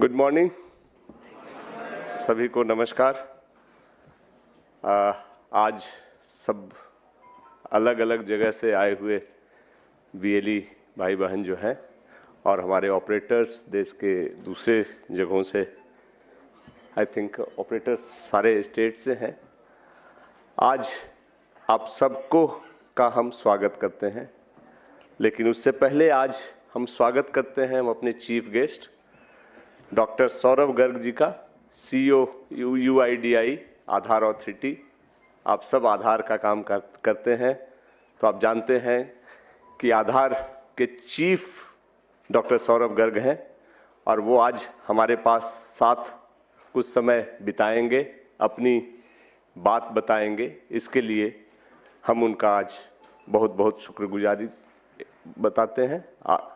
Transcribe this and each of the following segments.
Good morning, सभी को नमस्कार। आज सब अलग अलग जगह से आए हुए बीएलई भाई बहन जो हैं और हमारे ऑपरेटर्स देश के दूसरे जगहों से, आई थिंक ऑपरेटर्स सारे स्टेट से हैं। आज आप सबको का हम स्वागत करते हैं, लेकिन उससे पहले आज हम स्वागत करते हैं हम अपने chief guest doctor Saurabh Garg ji का, CEO UIDAI आधार अथॉरिटी। आप सब आधार का काम करते हैं, तो आप जानते हैं कि आधार के चीफ डॉक्टर सौरभ गर्ग हैं और वो आज हमारे पास साथ कुछ समय बिताएंगे, अपनी बात बताएंगे। इसके लिए हम उनका आज बहुत बहुत शुक्रगुजारी बताते हैं,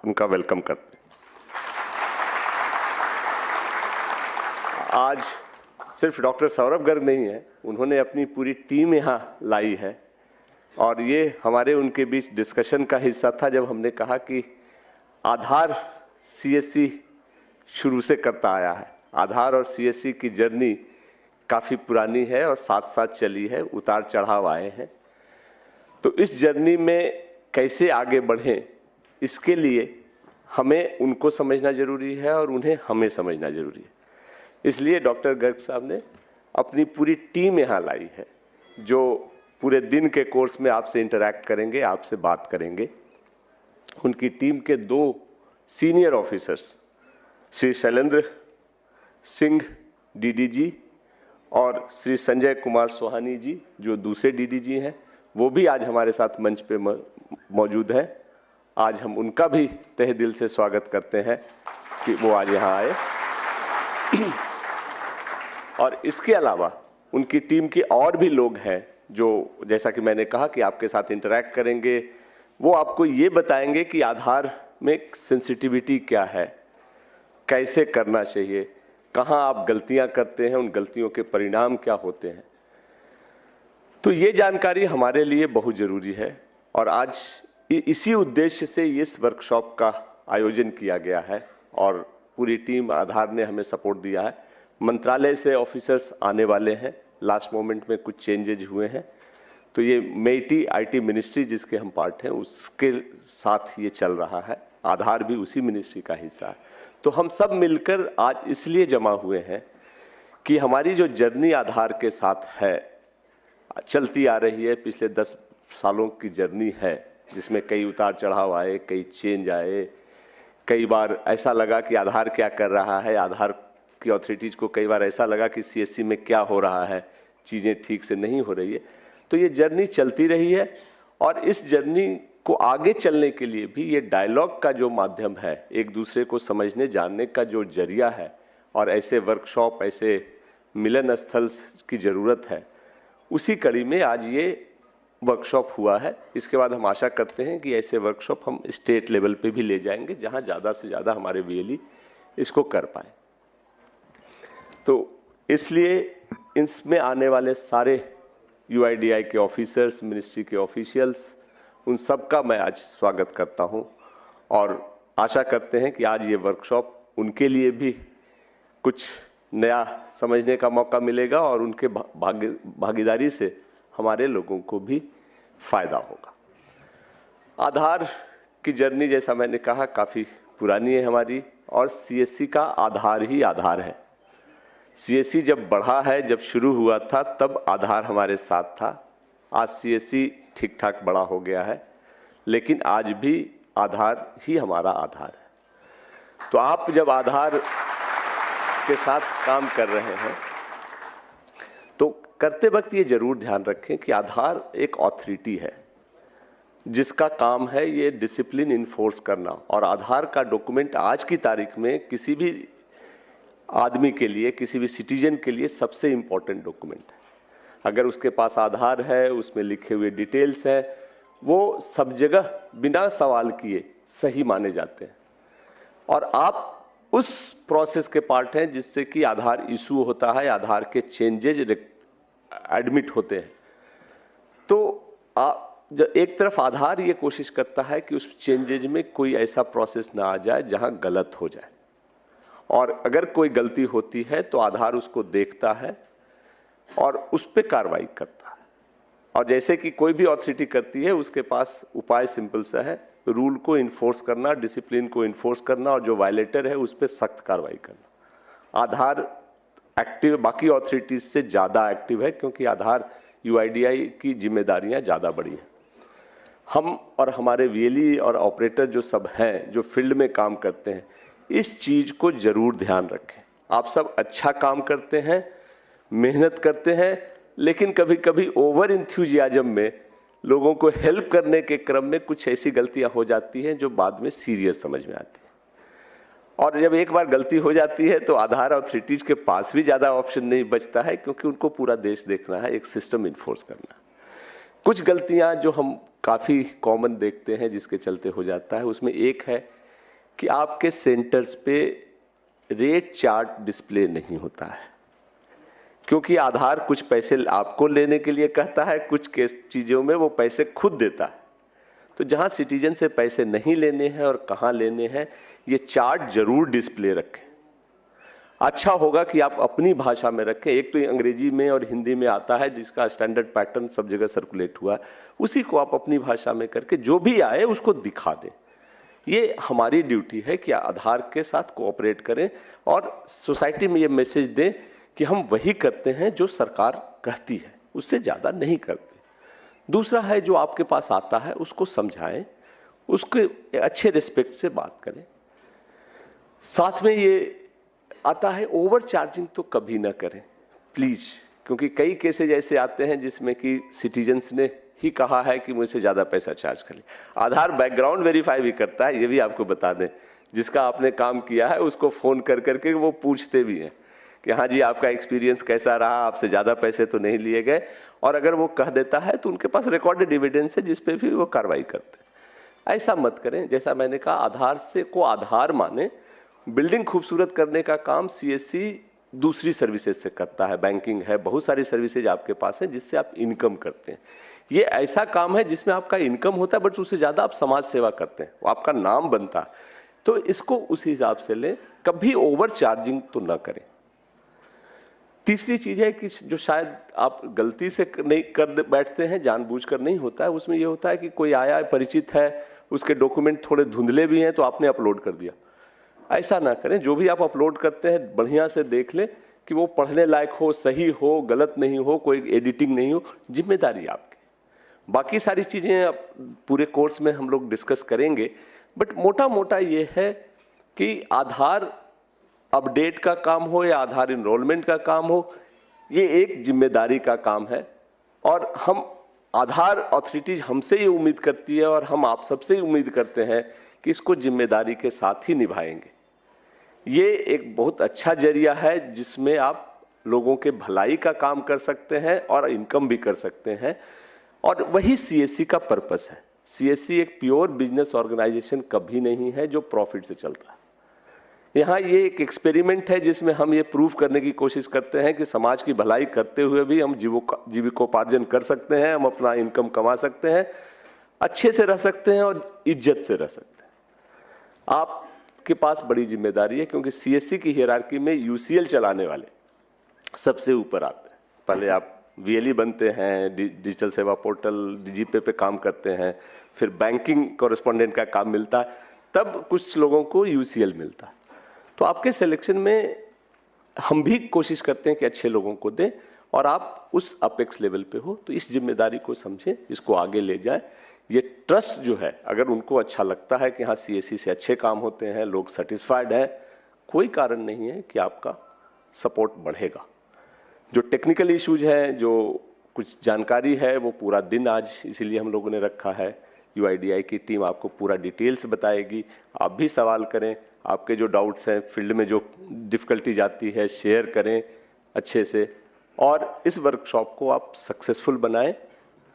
उनका वेलकम करते हैं। आज सिर्फ डॉक्टर सौरभ गर्ग नहीं है, उन्होंने अपनी पूरी टीम यहाँ लाई है और ये हमारे उनके बीच डिस्कशन का हिस्सा था जब हमने कहा कि आधार CSC शुरू से करता आया है। आधार और CSC की जर्नी काफ़ी पुरानी है और साथ साथ चली है, उतार चढ़ाव आए हैं। तो इस जर्नी में कैसे आगे बढ़ें, इसके लिए हमें उनको समझना जरूरी है और उन्हें हमें समझना जरूरी है। इसलिए डॉक्टर गर्ग साहब ने अपनी पूरी टीम यहाँ लाई है, जो पूरे दिन के कोर्स में आपसे इंटरैक्ट करेंगे, आपसे बात करेंगे। उनकी टीम के 2 senior officers, Shri Shailendra Singh DDG और श्री संजय कुमार सोहानी जी, जो दूसरे DDG हैं, वो भी आज हमारे साथ मंच पे मौजूद हैं। आज हम उनका भी तहे दिल से स्वागत करते हैं कि वो आज यहाँ आए। और इसके अलावा उनकी टीम के और भी लोग हैं जो, जैसा कि मैंने कहा, कि आपके साथ इंटरैक्ट करेंगे। वो आपको ये बताएंगे कि आधार में सेंसिटिविटी क्या है, कैसे करना चाहिए, कहाँ आप गलतियां करते हैं, उन गलतियों के परिणाम क्या होते हैं। तो ये जानकारी हमारे लिए बहुत ज़रूरी है और आज इसी उद्देश्य से इस वर्कशॉप का आयोजन किया गया है और पूरी टीम आधार ने हमें सपोर्ट दिया है। मंत्रालय से ऑफिसर्स आने वाले हैं, लास्ट मोमेंट में कुछ चेंजेज हुए हैं, तो ये मेटी IT मिनिस्ट्री जिसके हम पार्ट हैं उसके साथ ये चल रहा है। आधार भी उसी मिनिस्ट्री का हिस्सा है। तो हम सब मिलकर आज इसलिए जमा हुए हैं कि हमारी जो जर्नी आधार के साथ है, चलती आ रही है, पिछले 10 सालों की जर्नी है, जिसमें कई उतार चढ़ाव आए, कई चेंज आए। कई बार ऐसा लगा कि आधार क्या कर रहा है, आधार की अथॉरिटीज़ को कई बार ऐसा लगा कि CSC में क्या हो रहा है, चीज़ें ठीक से नहीं हो रही है। तो ये जर्नी चलती रही है और इस जर्नी को आगे चलने के लिए भी ये डायलॉग का जो माध्यम है, एक दूसरे को समझने जानने का जो जरिया है, और ऐसे वर्कशॉप, ऐसे मिलन स्थल की ज़रूरत है। उसी कड़ी में आज ये वर्कशॉप हुआ है। इसके बाद हम आशा करते हैं कि ऐसे वर्कशॉप हम स्टेट लेवल पे भी ले जाएंगे, जहां ज़्यादा से ज़्यादा हमारे BLE इसको कर पाए। तो इसलिए इसमें आने वाले सारे UIDAI के ऑफिसर्स, मिनिस्ट्री के ऑफिशियल्स, उन सब का मैं आज स्वागत करता हूं और आशा करते हैं कि आज ये वर्कशॉप उनके लिए भी कुछ नया समझने का मौका मिलेगा और उनके भागीदारी से हमारे लोगों को भी फायदा होगा। आधार की जर्नी, जैसा मैंने कहा, काफ़ी पुरानी है हमारी और CSC का आधार ही आधार है। CSC जब बढ़ा है, जब शुरू हुआ था, तब आधार हमारे साथ था। आज CSC ठीक ठाक बड़ा हो गया है, लेकिन आज भी आधार ही हमारा आधार है। तो आप जब आधार के साथ काम कर रहे हैं तो करते वक्त ये जरूर ध्यान रखें कि आधार एक अथॉरिटी है जिसका काम है ये डिसिप्लिन इन्फोर्स करना, और आधार का डॉक्यूमेंट आज की तारीख में किसी भी आदमी के लिए, किसी भी सिटीजन के लिए सबसे इम्पोर्टेंट डॉक्यूमेंट है। अगर उसके पास आधार है, उसमें लिखे हुए डिटेल्स है, वो सब जगह बिना सवाल किए सही माने जाते हैं और आप उस प्रोसेस के पार्ट हैं जिससे कि आधार इशू होता है, आधार के चेंजेज एडमिट होते हैं। तो एक तरफ आधार ये कोशिश करता है कि उस चेंजेज में कोई ऐसा प्रोसेस ना आ जाए जहां गलत हो जाए, और अगर कोई गलती होती है तो आधार उसको देखता है और उस पर कार्रवाई करता है। और जैसे कि कोई भी अथॉरिटी करती है, उसके पास उपाय सिंपल सा है, रूल को इन्फोर्स करना, डिसिप्लिन को इन्फोर्स करना, और जो वायलेटर है उस पर सख्त कार्रवाई करना। आधार एक्टिव बाकी अथॉरिटीज से ज़्यादा एक्टिव है, क्योंकि आधार यूआईडीआई की जिम्मेदारियां ज़्यादा बड़ी हैं। हम और हमारे वीएलई और ऑपरेटर जो सब हैं, जो फील्ड में काम करते हैं, इस चीज़ को ज़रूर ध्यान रखें। आप सब अच्छा काम करते हैं, मेहनत करते हैं, लेकिन कभी कभी ओवर इंथ्यूजियाज्म में लोगों को हेल्प करने के क्रम में कुछ ऐसी गलतियां हो जाती हैं जो बाद में सीरियस समझ में आती है। और जब एक बार गलती हो जाती है तो आधार अथॉरिटीज के पास भी ज़्यादा ऑप्शन नहीं बचता है, क्योंकि उनको पूरा देश देखना है, एक सिस्टम इन्फोर्स करना है। कुछ गलतियां जो हम काफ़ी कॉमन देखते हैं जिसके चलते हो जाता है, उसमें एक है कि आपके सेंटर्स पे रेट चार्ट डिस्प्ले नहीं होता है, क्योंकि आधार कुछ पैसे आपको लेने के लिए कहता है, कुछ चीज़ों में वो पैसे खुद देता है। तो जहां सिटीजन से पैसे नहीं लेने हैं और कहां लेने हैं, ये चार्ट जरूर डिस्प्ले रखें। अच्छा होगा कि आप अपनी भाषा में रखें। एक तो अंग्रेजी में और हिंदी में आता है, जिसका स्टैंडर्ड पैटर्न सब जगह सर्कुलेट हुआ है, उसी को आप अपनी भाषा में करके जो भी आए उसको दिखा दें। ये हमारी ड्यूटी है कि आधार के साथ कोऑपरेट करें और सोसाइटी में ये मैसेज दें कि हम वही करते हैं जो सरकार कहती है, उससे ज़्यादा नहीं करते। दूसरा है, जो आपके पास आता है उसको समझाएं, उसके अच्छे रिस्पेक्ट से बात करें। साथ में ये आता है, ओवर चार्जिंग तो कभी ना करें प्लीज़, क्योंकि कई केसेज ऐसे आते हैं जिसमें कि सिटीजन्स ने ही कहा है कि मुझसे ज़्यादा पैसा चार्ज कर ले। आधार बैकग्राउंड वेरीफाई भी करता है, ये भी आपको बता दें। जिसका आपने काम किया है उसको फ़ोन कर करके वो पूछते भी हैं कि हाँ जी, आपका एक्सपीरियंस कैसा रहा, आपसे ज़्यादा पैसे तो नहीं लिए गए। और अगर वो कह देता है तो उनके पास रिकॉर्डेड एविडेंस है जिस पे भी वो कार्रवाई करते हैं। ऐसा मत करें। जैसा मैंने कहा, आधार से को आधार माने। बिल्डिंग खूबसूरत करने का काम सीएससी दूसरी सर्विसेज से करता है, बैंकिंग है, बहुत सारी सर्विसेज आपके पास है जिससे आप इनकम करते हैं। ये ऐसा काम है जिसमें आपका इनकम होता है, बट उससे ज़्यादा आप समाज सेवा करते हैं, वो आपका नाम बनता है। तो इसको उस हिसाब से लें, कभी ओवर चार्जिंग तो ना करें। तीसरी चीज है कि जो शायद आप गलती से नहीं कर बैठते हैं, जानबूझकर नहीं होता है, उसमें यह होता है कि कोई आया परिचित है, उसके डॉक्यूमेंट थोड़े धुंधले भी हैं तो आपने अपलोड कर दिया। ऐसा ना करें। जो भी आप अपलोड करते हैं बढ़िया से देख लें कि वो पढ़ने लायक हो, सही हो, गलत नहीं हो, कोई एडिटिंग नहीं हो। जिम्मेदारी आपकी। बाकी सारी चीजें आप पूरे कोर्स में हम लोग डिस्कस करेंगे, बट मोटा मोटा ये है कि आधार अपडेट का काम हो या आधार इनरोलमेंट का काम हो, ये एक जिम्मेदारी का काम है। और हम आधार अथॉरिटीज हमसे ये उम्मीद करती है और हम आप सबसे ही उम्मीद करते हैं कि इसको जिम्मेदारी के साथ ही निभाएंगे। ये एक बहुत अच्छा जरिया है जिसमें आप लोगों के भलाई का काम कर सकते हैं और इनकम भी कर सकते हैं, और वही सीएससी का पर्पस है। सीएससी एक प्योर बिजनेस ऑर्गेनाइजेशन कभी नहीं है जो प्रॉफिट से चलता है। यहाँ ये एक एक्सपेरिमेंट है जिसमें हम ये प्रूव करने की कोशिश करते हैं कि समाज की भलाई करते हुए भी हम जीविकोपार्जन कर सकते हैं, हम अपना इनकम कमा सकते हैं, अच्छे से रह सकते हैं और इज्जत से रह सकते हैं। आपके पास बड़ी जिम्मेदारी है, क्योंकि सीएससी की हियरार्की में यूसीएल चलाने वाले सबसे ऊपर आते हैं। पहले आप वीएलई बनते हैं, डिजिटल सेवा पोर्टल डीजीपे पे काम करते हैं, फिर बैंकिंग कॉरेस्पॉन्डेंट का काम मिलता है, तब कुछ लोगों को यूसीएल मिलता है। तो आपके सिलेक्शन में हम भी कोशिश करते हैं कि अच्छे लोगों को दें और आप उस अपेक्स लेवल पे हो। तो इस जिम्मेदारी को समझें, इसको आगे ले जाएं। ये ट्रस्ट जो है, अगर उनको अच्छा लगता है कि हाँ सीएससी से अच्छे काम होते हैं, लोग सेटिस्फाइड हैं, कोई कारण नहीं है कि आपका सपोर्ट बढ़ेगा। जो टेक्निकल इश्यूज हैं, जो कुछ जानकारी है, वो पूरा दिन आज इसीलिए हम लोगों ने रखा है। यूआईडीआई की टीम आपको पूरा डिटेल्स बताएगी। आप भी सवाल करें, आपके जो डाउट्स हैं, फील्ड में जो डिफ़िकल्टीज आती है, शेयर करें अच्छे से, और इस वर्कशॉप को आप सक्सेसफुल बनाएं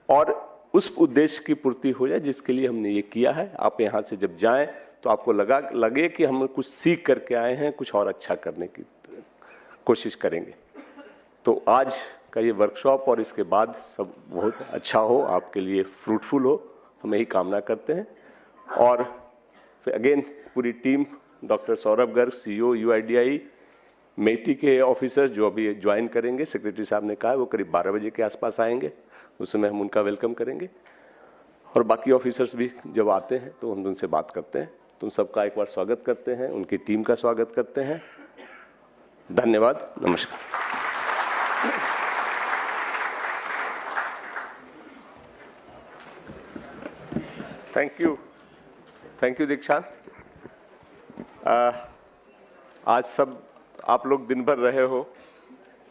और उस उद्देश्य की पूर्ति हो जाए जिसके लिए हमने ये किया है। आप यहाँ से जब जाएं तो आपको लगे कि हम कुछ सीख करके आए हैं, कुछ और अच्छा करने की कोशिश करेंगे। तो आज का ये वर्कशॉप और इसके बाद सब बहुत अच्छा हो, आपके लिए फ्रूटफुल हो, हम यही कामना करते हैं। और फिर अगेन पूरी team doctor Saurabh Garg CEO UIDAI, मेटी के ऑफिसर्स जो अभी ज्वाइन करेंगे, सेक्रेटरी साहब ने कहा है वो करीब 12 बजे के आसपास आएंगे, उस समय हम उनका वेलकम करेंगे। और बाकी ऑफिसर्स भी जब आते हैं तो हम उनसे बात करते हैं। तो उन सबका एक बार स्वागत करते हैं, उनकी टीम का स्वागत करते हैं। धन्यवाद, नमस्कार। थैंक यू दीक्षांत। आज सब आप लोग दिन भर रहे हो,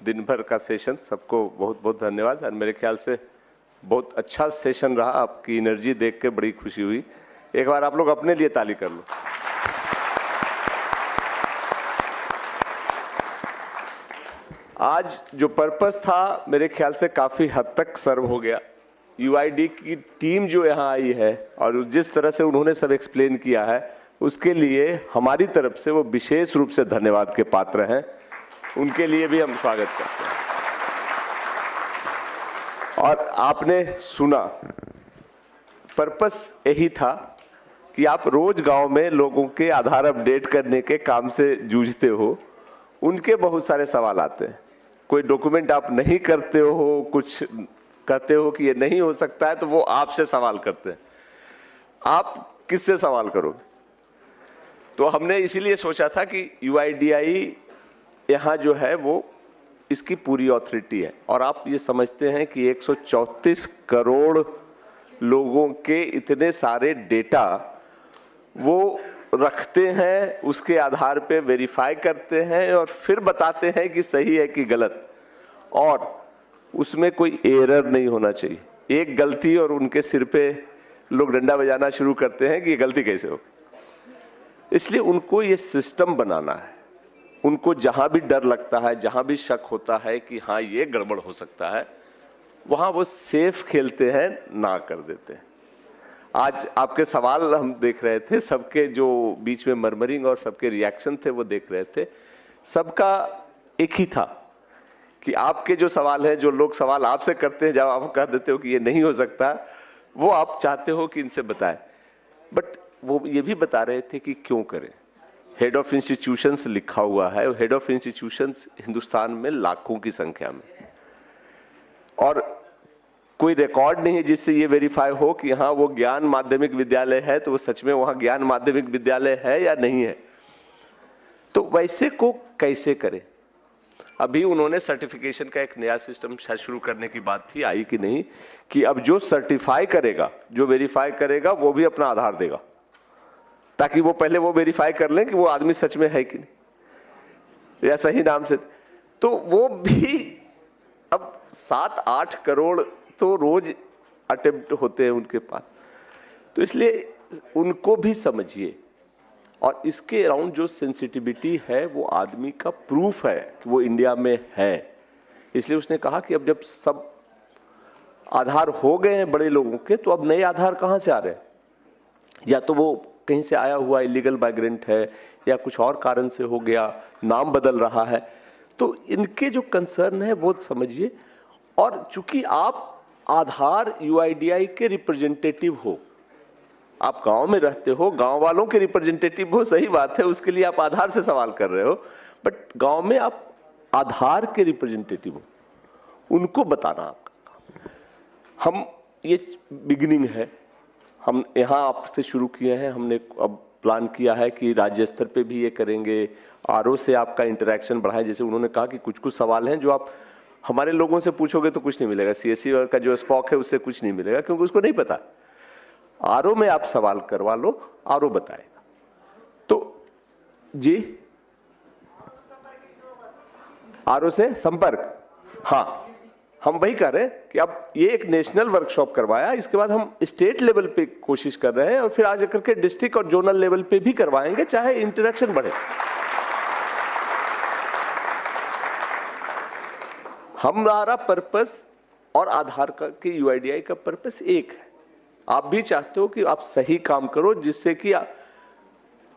दिन भर का सेशन, सबको बहुत बहुत धन्यवाद। और मेरे ख्याल से बहुत अच्छा सेशन रहा, आपकी एनर्जी देख के बड़ी खुशी हुई। एक बार आप लोग अपने लिए ताली कर लो। आज जो पर्पस था मेरे ख्याल से काफी हद तक सर्व हो गया। UID की टीम जो यहाँ आई है और जिस तरह से उन्होंने सब एक्सप्लेन किया है, उसके लिए हमारी तरफ से वो विशेष रूप से धन्यवाद के पात्र हैं। उनके लिए भी हम स्वागत करते हैं। और आपने सुना, पर्पस यही था कि आप रोज गांव में लोगों के आधार अपडेट करने के काम से जूझते हो, उनके बहुत सारे सवाल आते हैं। कोई डॉक्यूमेंट आप नहीं करते हो, कुछ कहते हो कि ये नहीं हो सकता है, तो वो आपसे सवाल करते हैं। आप किससे सवाल करोगे? तो हमने इसीलिए सोचा था कि UIDAI यहाँ जो है वो इसकी पूरी ऑथोरिटी है। और आप ये समझते हैं कि 134 करोड़ लोगों के इतने सारे डेटा वो रखते हैं, उसके आधार पे वेरीफाई करते हैं और फिर बताते हैं कि सही है कि गलत, और उसमें कोई एरर नहीं होना चाहिए। एक गलती और उनके सिर पे लोग डंडा बजाना शुरू करते हैं कि ये गलती कैसे हो। इसलिए उनको ये सिस्टम बनाना है। उनको जहां भी डर लगता है, जहां भी शक होता है कि हाँ ये गड़बड़ हो सकता है, वहां वो सेफ खेलते हैं, ना कर देते हैं। आज आपके सवाल हम देख रहे थे, सबके जो बीच में मर्मरिंग और सबके रिएक्शन थे वो देख रहे थे। सबका एक ही था कि आपके जो सवाल है, जो लोग सवाल आपसे करते हैं, जब आप कह देते हो कि ये नहीं हो सकता, वो आप चाहते हो कि इनसे बताएं। बट वो ये भी बता रहे थे कि क्यों करें। हेड ऑफ इंस्टीट्यूशंस लिखा हुआ है, हेड ऑफ इंस्टीट्यूशंस हिंदुस्तान में लाखों की संख्या में, और कोई रिकॉर्ड नहीं है जिससे ये वेरीफाई हो कि हाँ वो ज्ञान माध्यमिक विद्यालय है तो वो सच में वहां ज्ञान माध्यमिक विद्यालय है या नहीं है। तो वैसे को कैसे करें? अभी उन्होंने सर्टिफिकेशन का एक नया सिस्टम शुरू करने की बात थी, आई कि नहीं, कि अब जो सर्टिफाई करेगा, जो वेरीफाई करेगा, वो भी अपना आधार देगा, ताकि वो पहले वो वेरीफाई कर लें कि वो आदमी सच में है कि नहीं, या सही नाम से। तो वो भी अब 7-8 करोड़ तो रोज अटेम्प्ट होते हैं उनके पास। तो इसलिए उनको भी समझिए, और इसके अराउंड जो सेंसिटिविटी है वो आदमी का प्रूफ है कि वो इंडिया में है। इसलिए उसने कहा कि अब जब सब आधार हो गए हैं बड़े लोगों के, तो अब नए आधार कहाँ से आ रहे हैं? या तो वो कहीं से आया हुआ इलीगल माइग्रेंट है, या कुछ और कारण से हो गया, नाम बदल रहा है। तो इनके जो कंसर्न है वो समझिए। और चूंकि आप आधार UIDAI के रिप्रेजेंटेटिव हो, आप गांव में रहते हो, गांव वालों के रिप्रेजेंटेटिव हो, सही बात है, उसके लिए आप आधार से सवाल कर रहे हो, बट गांव में आप आधार के रिप्रेजेंटेटिव हो, उनको बताना आपका काम। हम ये बिगिनिंग है, हम यहाँ आपसे शुरू किए हैं। हमने अब प्लान किया है कि राज्य स्तर पे भी ये करेंगे। RO से आपका इंटरेक्शन बढ़ाएं। जैसे उन्होंने कहा कि कुछ कुछ सवाल हैं जो आप हमारे लोगों से पूछोगे तो कुछ नहीं मिलेगा, CSE का जो स्पॉक है उससे कुछ नहीं मिलेगा, क्योंकि उसको नहीं पता। RO में आप सवाल करवा लो, RO बताएगा। तो जी, RO से संपर्क, हाँ, हम वही कर रहे हैं कि अब ये एक नेशनल वर्कशॉप करवाया, इसके बाद हम स्टेट लेवल पे कोशिश कर रहे हैं, और फिर आज करके डिस्ट्रिक्ट और जोनल लेवल पे भी करवाएंगे, चाहे इंटरेक्शन बढ़े। हमारा पर्पस और आधार का कि UIDAI का पर्पस एक है। आप भी चाहते हो कि आप सही काम करो, जिससे कि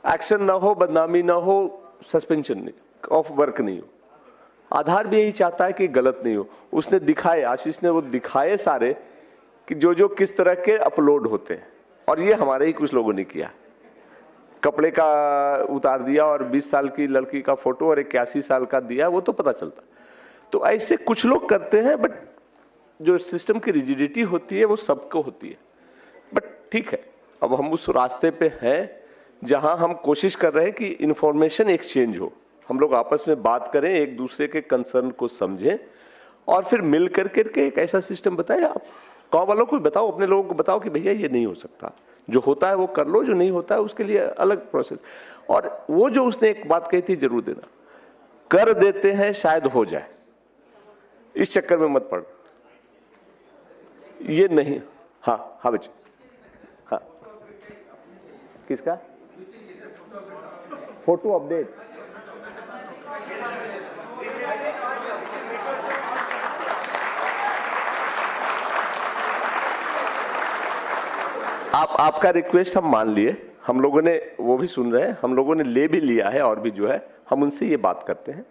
एक्शन ना हो, बदनामी ना हो, सस्पेंशन ऑफ वर्क नहीं हो। आधार भी यही चाहता है कि गलत नहीं हो। उसने दिखाए, आशीष ने वो दिखाए सारे कि जो जो किस तरह के अपलोड होते हैं, और ये हमारे ही कुछ लोगों ने किया। कपड़े का उतार दिया और 20 साल की लड़की का फोटो और 81 साल का दिया, वो तो पता चलता। तो ऐसे कुछ लोग करते हैं, बट जो सिस्टम की रिजिडिटी होती है वो सबको होती है। बट ठीक है, अब हम उस रास्ते पे हैं जहां हम कोशिश कर रहे हैं कि इंफॉर्मेशन एक्सचेंज हो, हम लोग आपस में बात करें, एक दूसरे के कंसर्न को समझें और फिर मिल करके एक ऐसा सिस्टम बताएं। आप गाँव वालों को बताओ, अपने लोगों को बताओ कि भैया ये नहीं हो सकता, जो होता है वो कर लो, जो नहीं होता है उसके लिए अलग प्रोसेस। और वो जो उसने एक बात कही थी, जरूर देना, कर देते हैं शायद हो जाए, इस चक्कर में मत पड़, ये नहीं। हाँ हाँ बच्चे, हाँ किसका फोटो अपडेट? आपका रिक्वेस्ट हम मान लिए, हम लोगों ने वो भी सुन रहे हैं, हम लोगों ने ले भी लिया है, और भी जो है हम उनसे ये बात करते हैं,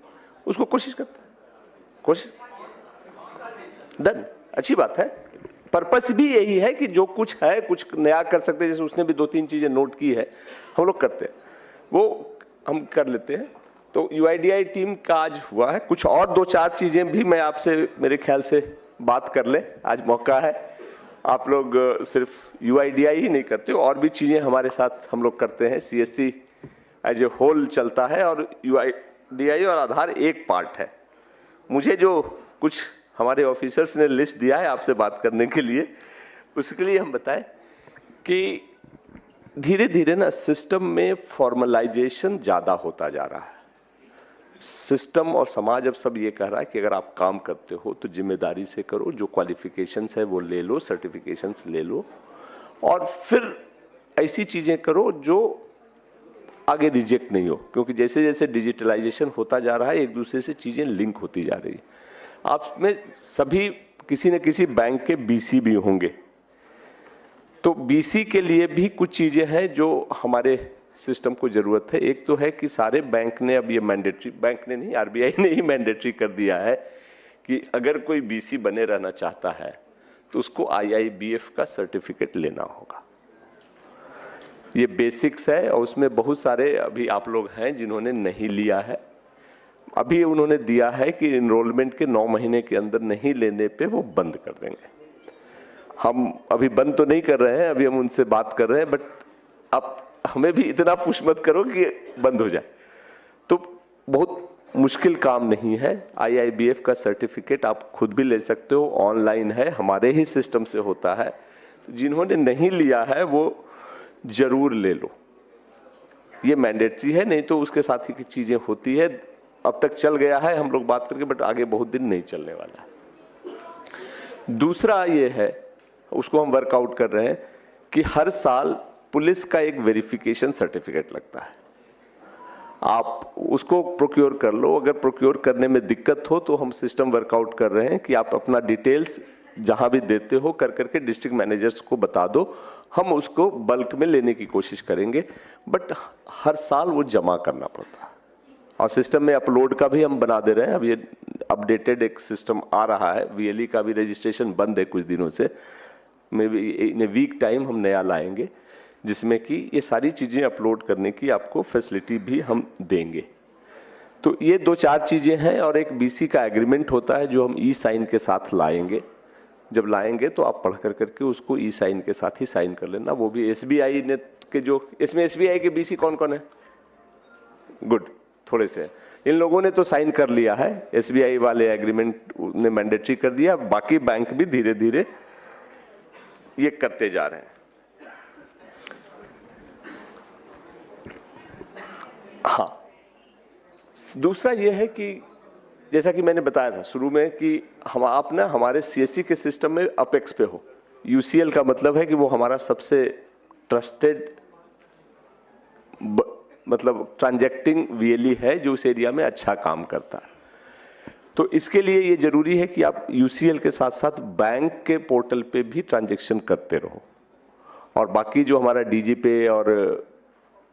उसको कोशिश करते हैं, कोशिश डन, अच्छी बात है। पर्पस भी यही है कि जो कुछ है कुछ नया कर सकते हैं, जैसे उसने भी 2-3 चीजें नोट की है, हम लोग करते हैं, वो हम कर लेते हैं। तो यूआईडीआई टीम का आज हुआ है, कुछ और 2-4 चीजें भी मैं आपसे मेरे ख्याल से बात कर ले, आज मौका है। आप लोग सिर्फ यूआईडीआई ही नहीं करते, और भी चीजें हमारे साथ हम लोग करते हैं। सीएससी एज ए होल चलता है और यूआईडीआई और आधार एक पार्ट है। मुझे जो कुछ हमारे ऑफिसर्स ने लिस्ट दिया है आपसे बात करने के लिए, उसके लिए हम बताएं कि धीरे धीरे ना सिस्टम में फॉर्मलाइजेशन ज्यादा होता जा रहा है। सिस्टम और समाज अब सब ये कह रहा है कि अगर आप काम करते हो तो जिम्मेदारी से करो, जो क्वालिफिकेशंस है वो ले लो, सर्टिफिकेशंस ले लो, और फिर ऐसी चीजें करो जो आगे रिजेक्ट नहीं हो, क्योंकि जैसे जैसे डिजिटलाइजेशन होता जा रहा है एक दूसरे से चीजें लिंक होती जा रही है। आप में सभी किसी न किसी बैंक के बीसी भी होंगे, तो बीसी के लिए भी कुछ चीजें हैं जो हमारे सिस्टम को जरूरत है। एक तो है कि सारे बैंक ने अब ये मैंडेटरी, बैंक ने नहीं आरबीआई ने ही मैंडेटरी कर दिया है कि अगर कोई बीसी बने रहना चाहता है तो उसको आईआईबीएफ का सर्टिफिकेट लेना होगा। ये बेसिक्स है और उसमें बहुत सारे अभी आप लोग हैं जिन्होंने नहीं लिया है। अभी उन्होंने दिया है कि इनरोलमेंट के 9 महीने के अंदर नहीं लेने पे वो बंद कर देंगे। हम अभी बंद तो नहीं कर रहे हैं, अभी हम उनसे बात कर रहे हैं, बट अब हमें भी इतना पुश मत करो कि बंद हो जाए। तो बहुत मुश्किल काम नहीं है। आईआईबीएफ का सर्टिफिकेट आप खुद भी ले सकते हो, ऑनलाइन है, हमारे ही सिस्टम से होता है। जिन्होंने नहीं लिया है वो जरूर ले लो, ये मैंडेटरी है, नहीं तो उसके साथ ही की चीजें होती है। अब तक चल गया है हम लोग बात करके, बट आगे बहुत दिन नहीं चलने वाला है। दूसरा ये है, उसको हम वर्कआउट कर रहे हैं कि हर साल पुलिस का एक वेरिफिकेशन सर्टिफिकेट लगता है, आप उसको प्रोक्योर कर लो। अगर प्रोक्योर करने में दिक्कत हो तो हम सिस्टम वर्कआउट कर रहे हैं कि आप अपना डिटेल्स जहां भी देते हो कर करके डिस्ट्रिक्ट मैनेजर्स को बता दो, हम उसको बल्क में लेने की कोशिश करेंगे। बट हर साल वो जमा करना पड़ता है, और सिस्टम में अपलोड का भी हम बना दे रहे हैं। अब ये अपडेटेड एक सिस्टम आ रहा है, वीएलई का भी रजिस्ट्रेशन बंद है कुछ दिनों से, maybe in a week time हम नया लाएंगे जिसमें कि ये सारी चीजें अपलोड करने की आपको फैसिलिटी भी हम देंगे। तो ये 2-4 चीजें हैं, और एक बीसी का एग्रीमेंट होता है जो हम ई साइन के साथ लाएंगे। जब लाएंगे तो आप पढ़ कर करके उसको ई साइन के साथ ही साइन कर लेना। वो भी एसबीआई ने के जो, इसमें एसबीआई के बीसी कौन कौन है? गुड, थोड़े से इन लोगों ने तो साइन कर लिया है, एसबीआई वाले एग्रीमेंट ने मैंडेटरी कर दिया, बाकी बैंक भी धीरे धीरे ये करते जा रहे हैं। हाँ, दूसरा ये है कि जैसा कि मैंने बताया था शुरू में कि हम आप ना हमारे सीएससी के सिस्टम में अपेक्स पे हो। यूसीएल का मतलब है कि वो हमारा सबसे ट्रस्टेड मतलब ट्रांजैक्टिंग वीएलई है जो उस एरिया में अच्छा काम करता है। तो इसके लिए ये जरूरी है कि आप यूसीएल के साथ साथ बैंक के पोर्टल पे भी ट्रांजैक्शन करते रहो, और बाकी जो हमारा डीजी पे और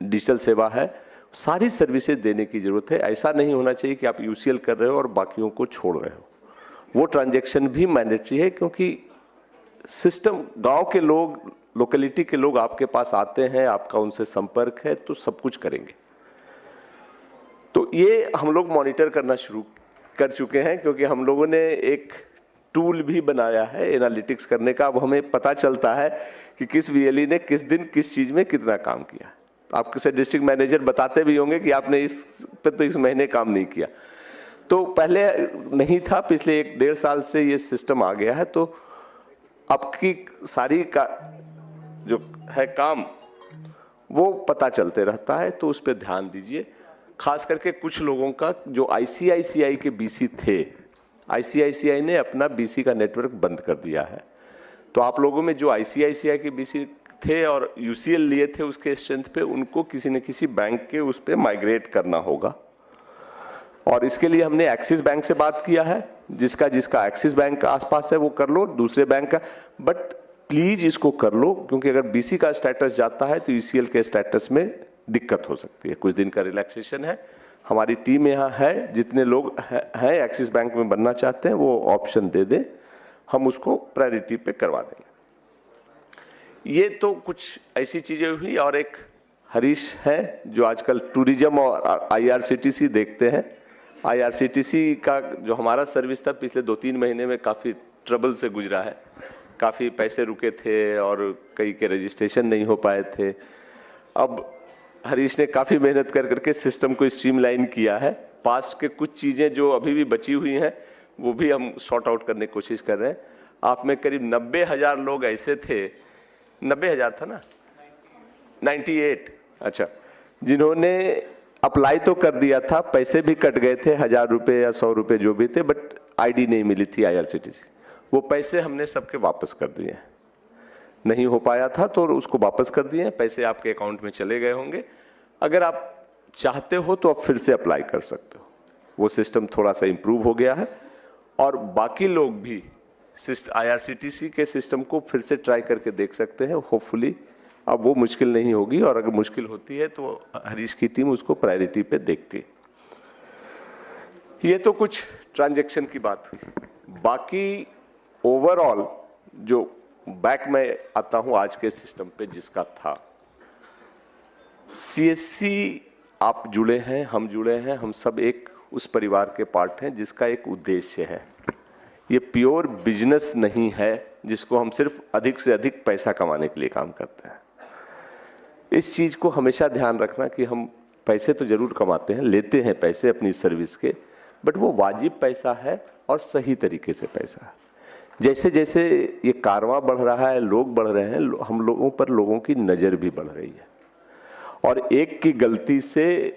डिजिटल सेवा है सारी सर्विसेज देने की जरूरत है। ऐसा नहीं होना चाहिए कि आप यूसीएल कर रहे हो और बाकियों को छोड़ रहे हो। वो ट्रांजैक्शन भी मैंडेटरी है, क्योंकि सिस्टम गांव के लोग लोकेलिटी के लोग आपके पास आते हैं, आपका उनसे संपर्क है, तो सब कुछ करेंगे। तो ये हम लोग मॉनिटर करना शुरू कर चुके हैं, क्योंकि हम लोगों ने एक टूल भी बनाया है एनालिटिक्स करने का। अब हमें पता चलता है कि किस वीएलई ने किस दिन किस चीज में कितना काम किया। आपके से डिस्ट्रिक्ट मैनेजर बताते भी होंगे कि आपने इस पे तो इस महीने काम नहीं किया। तो पहले नहीं था, पिछले 1-1.5 साल से ये सिस्टम आ गया है। तो आपकी सारी का जो है काम वो पता चलते रहता है, तो उस पर ध्यान दीजिए। खास करके कुछ लोगों का जो आईसीआईसीआई के बीसी थे, आईसीआईसीआई ने अपना बीसी का नेटवर्क बंद कर दिया है। तो आप लोगों में जो आईसीआईसीआई के बीसी थे और यूसीएल लिए थे उसके स्ट्रेंथ पे, उनको किसी न किसी बैंक के उस पे माइग्रेट करना होगा। और इसके लिए हमने एक्सिस बैंक से बात किया है। जिसका एक्सिस बैंक का आसपास है वो कर लो, दूसरे बैंक का, बट प्लीज इसको कर लो, क्योंकि अगर बीसी का स्टेटस जाता है तो यूसीएल के स्टेटस में दिक्कत हो सकती है। कुछ दिन का रिलैक्सेशन है, हमारी टीम यहाँ है, जितने लोग हैं एक्सिस बैंक में बनना चाहते हैं वो ऑप्शन दे दें, हम उसको प्रायोरिटी पे करवा देंगे। ये तो कुछ ऐसी चीजें हुई। और एक हरीश है जो आजकल टूरिज्म और आईआरसीटीसी देखते हैं। आईआरसीटीसी का जो हमारा सर्विस था पिछले 2-3 महीने में काफ़ी ट्रबल से गुजरा है। काफ़ी पैसे रुके थे और कई के रजिस्ट्रेशन नहीं हो पाए थे। अब हरीश ने काफ़ी मेहनत कर करके सिस्टम को स्ट्रीमलाइन किया है। पास्ट के कुछ चीज़ें जो अभी भी बची हुई हैं वो भी हम सॉर्ट आउट करने की कोशिश कर रहे हैं। आप में करीब 90,000 लोग ऐसे थे, 90,000 था ना, 98, अच्छा, जिन्होंने अप्लाई तो कर दिया था, पैसे भी कट गए थे, 1000 रुपये या 100 रुपये जो भी थे, बट आईडी नहीं मिली थी आईआरसीटीसी। वो पैसे हमने सबके वापस कर दिए। नहीं हो पाया था तो उसको वापस कर दिए, पैसे आपके अकाउंट में चले गए होंगे। अगर आप चाहते हो तो आप फिर से अप्लाई कर सकते हो। वो सिस्टम थोड़ा सा इंप्रूव हो गया है और बाकी लोग भी आईआरसीटीसी के सिस्टम को फिर से ट्राई करके देख सकते हैं। होपफुली अब वो मुश्किल नहीं होगी, और अगर मुश्किल होती है तो हरीश की टीम उसको प्रायोरिटी पे देखती है। ये तो कुछ ट्रांजैक्शन की बात हुई। बाकी ओवरऑल जो बैक में आता हूं आज के सिस्टम पे जिसका था, सीएससी आप जुड़े हैं, हम जुड़े हैं, हम सब एक उस परिवार के पार्ट हैं जिसका एक उद्देश्य है। ये प्योर बिजनेस नहीं है जिसको हम सिर्फ अधिक से अधिक पैसा कमाने के लिए काम करते हैं। इस चीज को हमेशा ध्यान रखना कि हम पैसे तो जरूर कमाते हैं, लेते हैं पैसे अपनी सर्विस के, बट वो वाजिब पैसा है और सही तरीके से पैसा है। जैसे जैसे ये कारवां बढ़ रहा है, लोग बढ़ रहे हैं, हम लोगों पर लोगों की नजर भी बढ़ रही है, और एक की गलती से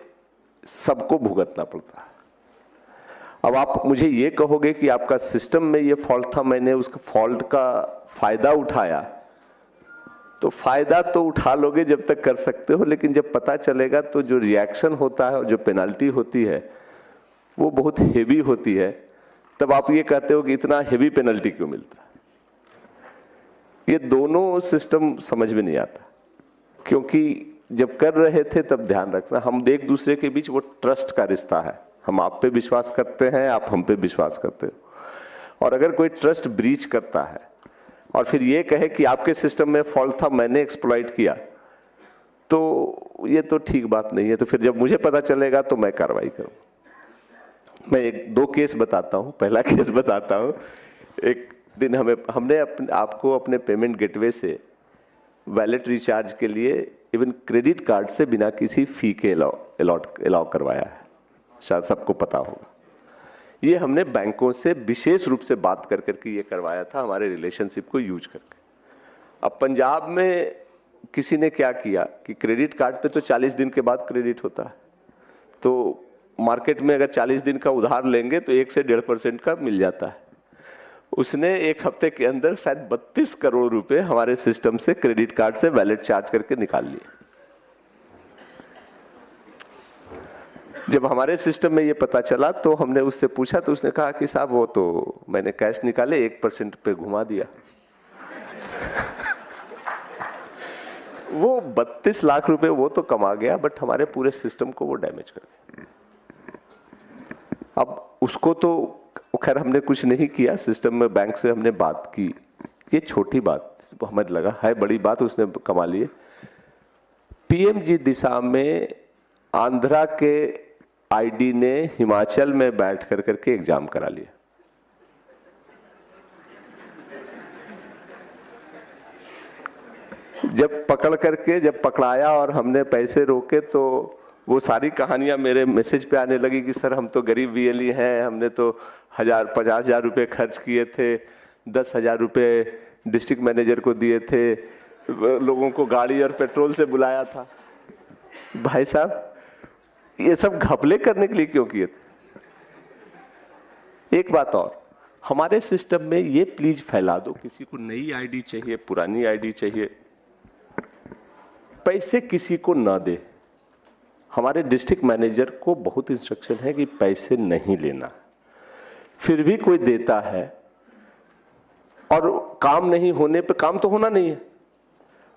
सबको भुगतना पड़ता है। अब आप मुझे ये कहोगे कि आपका सिस्टम में ये फॉल्ट था, मैंने उसका फॉल्ट का फायदा उठाया, तो फायदा तो उठा लोगे जब तक कर सकते हो, लेकिन जब पता चलेगा तो जो रिएक्शन होता है, जो पेनल्टी होती है, वो बहुत हेवी होती है। तब आप ये कहते हो कि इतना हेवी पेनल्टी क्यों मिलता है। ये दोनों सिस्टम समझ में नहीं आता, क्योंकि जब कर रहे थे तब ध्यान रखना, हम एक दूसरे के बीच वो ट्रस्ट का रिश्ता है। हम आप पे विश्वास करते हैं, आप हम पे विश्वास करते हो, और अगर कोई ट्रस्ट ब्रीच करता है और फिर ये कहे कि आपके सिस्टम में फॉल्ट था, मैंने एक्सप्लॉइट किया, तो ये तो ठीक बात नहीं है। तो फिर जब मुझे पता चलेगा तो मैं कार्रवाई करूँ। मैं 1-2 केस बताता हूँ। पहला केस बताता हूँ। एक दिन हमने आपको अपने पेमेंट गेटवे से वैलेट रिचार्ज के लिए इवन क्रेडिट कार्ड से बिना किसी फी के अलाउ करवाया है, शायद सबको पता होगा। ये हमने बैंकों से विशेष रूप से बात कर करके ये करवाया था, हमारे रिलेशनशिप को यूज करके। अब पंजाब में किसी ने क्या किया कि क्रेडिट कार्ड पे तो 40 दिन के बाद क्रेडिट होता है, तो मार्केट में अगर 40 दिन का उधार लेंगे तो 1 से 1.5% का मिल जाता है। उसने 1 हफ्ते के अंदर शायद 32 करोड़ रुपए हमारे सिस्टम से क्रेडिट कार्ड से वैलेट चार्ज करके निकाल लिए। जब हमारे सिस्टम में ये पता चला तो हमने उससे पूछा, तो उसने कहा कि साहब वो तो मैंने कैश निकाले 1% पे घुमा दिया। वो 32 लाख रुपए वो तो कमा गया, बट हमारे पूरे सिस्टम को वो डैमेज कर दिया। अब उसको तो खैर हमने कुछ नहीं किया, सिस्टम में बैंक से हमने बात की, ये छोटी बात, हमें लगा है बड़ी बात, उसने कमा लिए। पीएमजी दिशा में आंध्रा के आईडी ने हिमाचल में बैठ कर करके एग्जाम करा लिया। जब पकड़ करके जब पकड़ाया और हमने पैसे रोके तो वो सारी कहानियां मेरे मैसेज पे आने लगी कि सर हम तो गरीब वीएलई हैं, हमने तो 50,000 रुपये खर्च किए थे, 10,000 रुपये डिस्ट्रिक्ट मैनेजर को दिए थे, लोगों को गाड़ी और पेट्रोल से बुलाया था। भाई साहब ये सब घपले करने के लिए क्यों किए थे? एक बात और, हमारे सिस्टम में ये प्लीज फैला दो, किसी को नई आईडी चाहिए, पुरानी आईडी चाहिए, पैसे किसी को ना दे। हमारे डिस्ट्रिक्ट मैनेजर को बहुत इंस्ट्रक्शन है कि पैसे नहीं लेना, फिर भी कोई देता है और काम नहीं होने पे, काम तो होना नहीं है,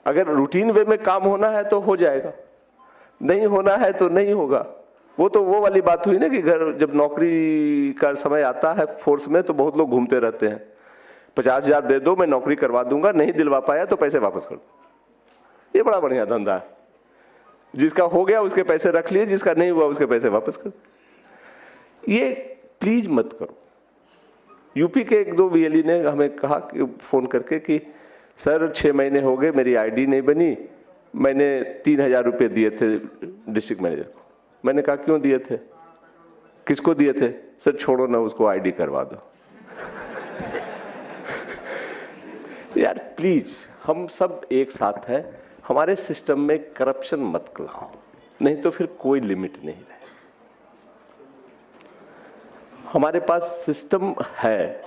अगर रूटीन वे में काम होना है तो हो जाएगा, नहीं होना है तो नहीं होगा। वो तो वो वाली बात हुई ना कि घर जब नौकरी का समय आता है फोर्स में तो बहुत लोग घूमते रहते हैं, 50,000 दे दो मैं नौकरी करवा दूंगा, नहीं दिलवा पाया तो पैसे वापस कर दो। ये बड़ा बढ़िया धंधा है, जिसका हो गया उसके पैसे रख लिए, जिसका नहीं हुआ उसके पैसे वापस कर। ये प्लीज मत करो। यूपी के 1-2 वीएलई ने हमें कहा कि फोन करके कि सर 6 महीने हो गए मेरी आईडी नहीं बनी, मैंने 3,000 रुपये दिए थे डिस्ट्रिक्ट मैनेजर को। मैंने कहा क्यों दिए थे, किसको दिए थे? सर छोड़ो ना, उसको आईडी करवा दो। यार प्लीज, हम सब एक साथ हैं, हमारे सिस्टम में करप्शन मत लाओ, नहीं तो फिर कोई लिमिट नहीं रहे। हमारे पास सिस्टम है,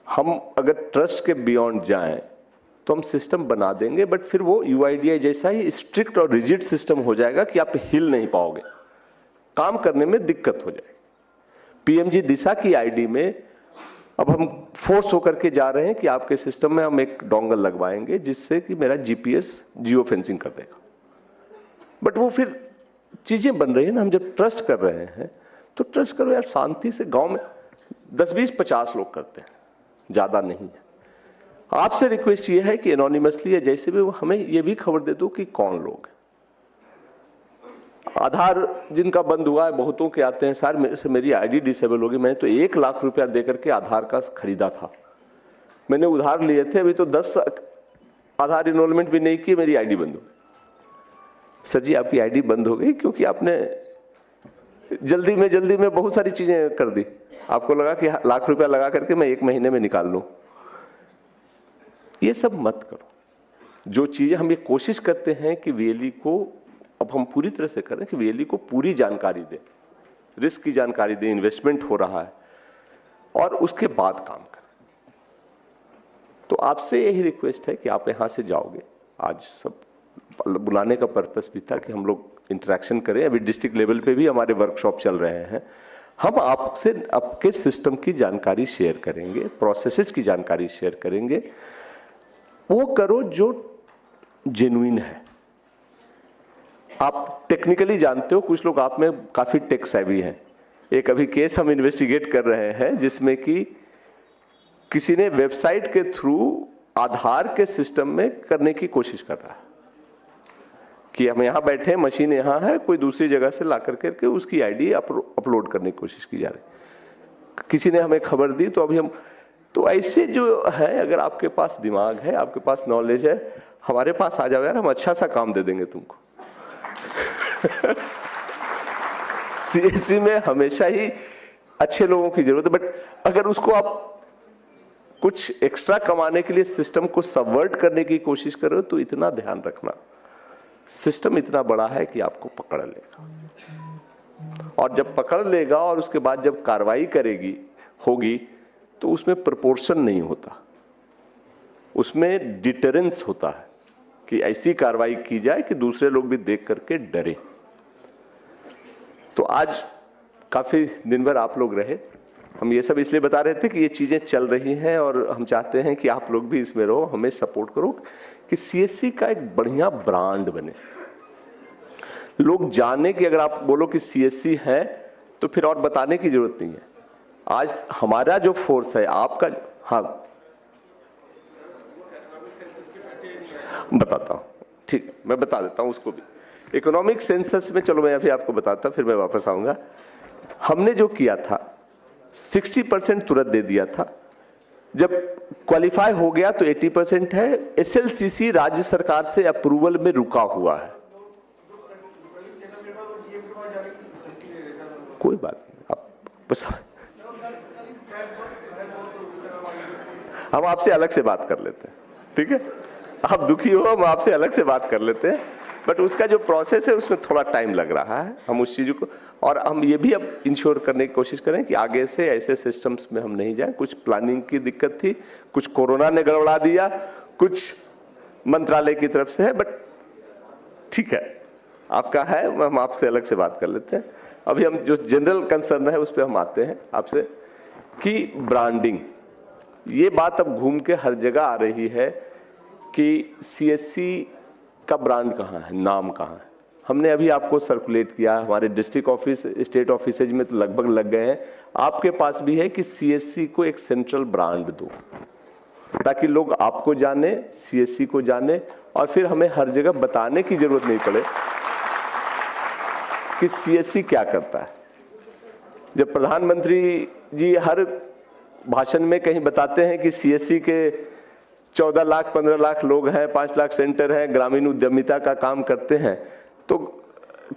हम अगर ट्रस्ट के बियॉन्ड जाएं तो हम सिस्टम बना देंगे, बट फिर वो यूआईडीआई जैसा ही स्ट्रिक्ट और रिजिड सिस्टम हो जाएगा कि आप हिल नहीं पाओगे, काम करने में दिक्कत हो जाएगी। पीएमजी दिशा की आईडी में अब हम फोर्स होकर के जा रहे हैं कि आपके सिस्टम में हम एक डोंगल लगवाएंगे जिससे कि मेरा जीपीएस जियो फेंसिंग कर देगा। बट वो फिर चीजें बन रही है ना, हम जब ट्रस्ट कर रहे हैं तो ट्रस्ट करो यार, शांति से। गांव में 10, 20, 50 लोग करते हैं, ज्यादा नहीं है। आपसे रिक्वेस्ट ये है कि एनोनिमसली या जैसे भी हमें ये भी खबर दे दो कि कौन लोग हैं। आधार जिनका बंद हुआ है, बहुतों के आते हैं सर मेरी आईडी डिसेबल होगी, मैंने तो 1 लाख रुपया देकर के आधार का खरीदा था, मैंने उधार लिए थे, अभी तो 10 आधार इनरोलमेंट भी नहीं की, मेरी आईडी बंद हो गई। सर जी आपकी आईडी बंद हो गई क्योंकि आपने जल्दी में बहुत सारी चीजें कर दी, आपको लगा कि लाख रुपया लगा करके मैं 1 महीने में निकाल लूं। ये सब मत करो। जो चीजें हम ये कोशिश करते हैं कि वीएलई को अब हम पूरी तरह से करें कि वीएलई को पूरी जानकारी दें, रिस्क की जानकारी दें, इन्वेस्टमेंट हो रहा है, और उसके बाद काम करें। तो आपसे यही रिक्वेस्ट है कि आप यहां से जाओगे। आज सब बुलाने का पर्पस भी था कि हम लोग इंटरेक्शन करें। अभी डिस्ट्रिक्ट लेवल पे भी हमारे वर्कशॉप चल रहे हैं, हम आपसे आपके सिस्टम की जानकारी शेयर करेंगे, प्रोसेसेस की जानकारी शेयर करेंगे। वो करो जो जेन्युइन है। आप टेक्निकली जानते हो, कुछ लोग आप में काफी टेक सेवी हैं। एक अभी केस हम इन्वेस्टिगेट कर रहे हैं जिसमें कि किसी ने वेबसाइट के थ्रू आधार के सिस्टम में करने की कोशिश कर रहा है कि हम यहां बैठे, मशीन यहां है, कोई दूसरी जगह से ला करके उसकी आईडी अपलोड करने की कोशिश की जा रही। किसी ने हमें खबर दी तो अभी हम, तो ऐसे जो है, अगर आपके पास दिमाग है, आपके पास नॉलेज है, हमारे पास आ जाओ यार, हम अच्छा सा काम दे देंगे तुमको। सीएससी में हमेशा ही अच्छे लोगों की जरूरत है, बट अगर उसको आप कुछ एक्स्ट्रा कमाने के लिए सिस्टम को सबवर्ट करने की कोशिश करो तो इतना ध्यान रखना, सिस्टम इतना बड़ा है कि आपको पकड़ लेगा। और जब पकड़ लेगा और उसके बाद जब कार्रवाई होगी तो उसमें प्रोपोर्शन नहीं होता, उसमें डिटरेंस होता है कि ऐसी कार्रवाई की जाए कि दूसरे लोग भी देख करके डरे। तो आज काफी दिन भर आप लोग रहे, हम ये सब इसलिए बता रहे थे कि ये चीजें चल रही हैं और हम चाहते हैं कि आप लोग भी इसमें रहो, हमें सपोर्ट करो कि सीएससी का एक बढ़िया ब्रांड बने, लोग जाने कि अगर आप बोलो कि सीएससी है तो फिर और बताने की जरूरत नहीं है। आज हमारा जो फोर्स है आपका, हाँ बताता हूँ, ठीक है, मैं बता देता हूँ उसको भी। इकोनॉमिक सेंसस में, चलो मैं अभी आपको बताता हूँ, फिर मैं वापस आऊँगा। हमने जो किया था 60% तुरंत दे दिया था, जब क्वालिफाई हो गया तो 80% है। एसएलसीसी राज्य सरकार से अप्रूवल में रुका हुआ है। कोई बात नहीं, आप बस हम आपसे अलग से बात कर लेते हैं, ठीक है? आप दुखी हो, हम आपसे अलग से बात कर लेते हैं, बट उसका जो प्रोसेस है उसमें थोड़ा टाइम लग रहा है। हम उस चीज़ को, और हम ये भी अब इंश्योर करने की कोशिश करें कि आगे से ऐसे सिस्टम्स में हम नहीं जाएं। कुछ प्लानिंग की दिक्कत थी, कुछ कोरोना ने गड़बड़ा दिया, कुछ मंत्रालय की तरफ से है, बट ठीक है, आपका है, हम आपसे अलग से बात कर लेते हैं। अभी हम जो जनरल कंसर्न है उस पर हम आते हैं आपसे कि ब्रांडिंग, ये बात अब घूम के हर जगह आ रही है कि सीएससी का ब्रांड कहाँ है, नाम कहाँ है। हमने अभी आपको सर्कुलेट किया, हमारे डिस्ट्रिक्ट ऑफिस, स्टेट ऑफिसेज में तो लगभग लग गए हैं, आपके पास भी है कि सीएससी को एक सेंट्रल ब्रांड दो, ताकि लोग आपको जाने, सीएससी को जाने, और फिर हमें हर जगह बताने की जरूरत नहीं पड़े कि सीएससी क्या करता है। जब प्रधानमंत्री जी हर भाषण में कहीं बताते हैं कि सीएससी के 14 लाख 15 लाख लोग हैं, 5 लाख सेंटर हैं, ग्रामीण उद्यमिता का काम करते हैं, तो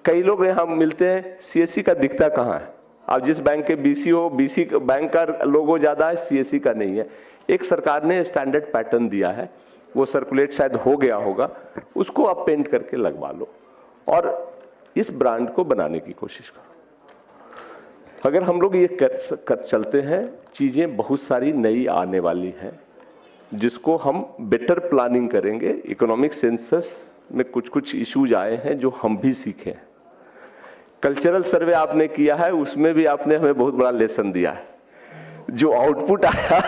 कई लोग यहाँ मिलते हैं, सीएससी का दिखता कहाँ है? आप जिस बैंक के बीसी हो, बीसी बैंक का लोगो ज्यादा है, सीएससी का नहीं है। एक सरकार ने स्टैंडर्ड पैटर्न दिया है, वो सर्कुलेट शायद हो गया होगा, उसको आप पेंट करके लगवा लो और इस ब्रांड को बनाने की कोशिश करो। अगर हम लोग ये कर चलते हैं, चीजें बहुत सारी नई आने वाली हैं, जिसको हम बेटर प्लानिंग करेंगे। इकोनॉमिक सेंसस में कुछ कुछ इश्यूज आए हैं जो हम भी सीखे। कल्चरल सर्वे आपने किया है, उसमें भी आपने हमें बहुत बड़ा लेसन दिया है। जो आउटपुट आया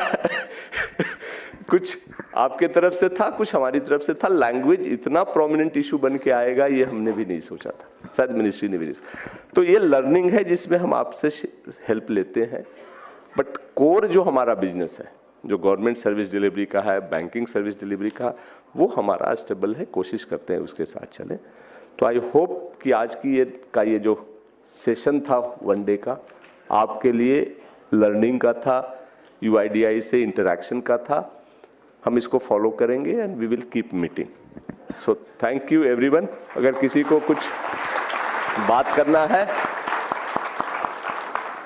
कुछ आपके तरफ से था, कुछ हमारी तरफ से था। लैंग्वेज इतना प्रोमिनेंट इशू बन के आएगा, ये हमने भी नहीं सोचा था, शायद मिनिस्ट्री ने भी नहीं। तो ये लर्निंग है जिसमें हम आपसे हेल्प लेते हैं। बट कोर जो हमारा बिजनेस है, जो गवर्नमेंट सर्विस डिलीवरी का है, बैंकिंग सर्विस डिलीवरी का, वो हमारा स्टेबल है, कोशिश करते हैं उसके साथ चलें। तो आई होप कि आज की ये जो सेशन था वन डे का, आपके लिए लर्निंग का था, यूआईडीआई से इंटरैक्शन का था। हम इसको फॉलो करेंगे and we will keep meeting. So thank you everyone. अगर किसी को कुछ बात करना है,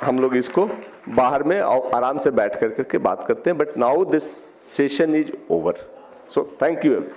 हम लोग इसको बाहर में आराम से बैठ करके बात करते हैं। But now this session is over. So thank you everyone.